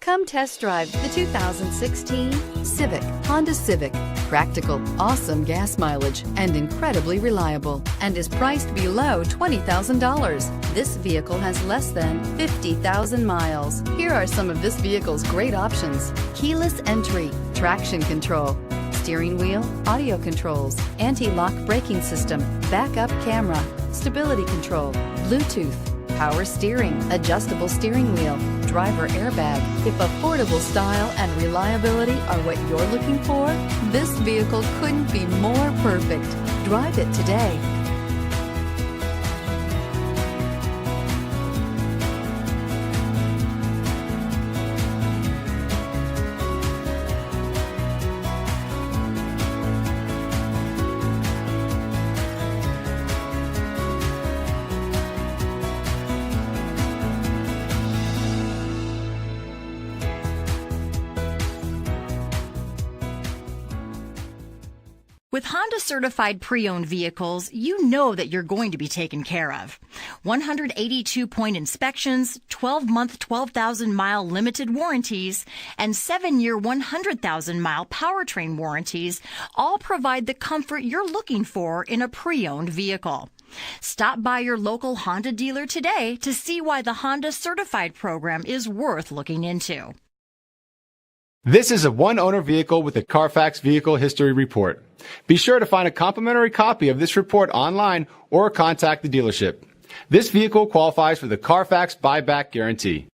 Come test drive the 2016 Civic, Honda Civic. Practical, awesome gas mileage, and incredibly reliable, and is priced below $20,000. This vehicle has less than 50,000 miles. Here are some of this vehicle's great options: keyless entry, traction control, steering wheel audio controls, anti-lock braking system, backup camera, stability control, Bluetooth, power steering, adjustable steering wheel, driver airbag. If affordable style and reliability are what you're looking for, this vehicle couldn't be more perfect. Drive it today. With Honda certified pre-owned vehicles, you know that you're going to be taken care of. 182-point inspections, 12-month 12,000-mile limited warranties, and 7-year 100,000-mile powertrain warranties all provide the comfort you're looking for in a pre-owned vehicle. Stop by your local Honda dealer today to see why the Honda certified program is worth looking into. This is a one-owner vehicle with a Carfax Vehicle History Report. Be sure to find a complimentary copy of this report online or contact the dealership. This vehicle qualifies for the Carfax Buyback Guarantee.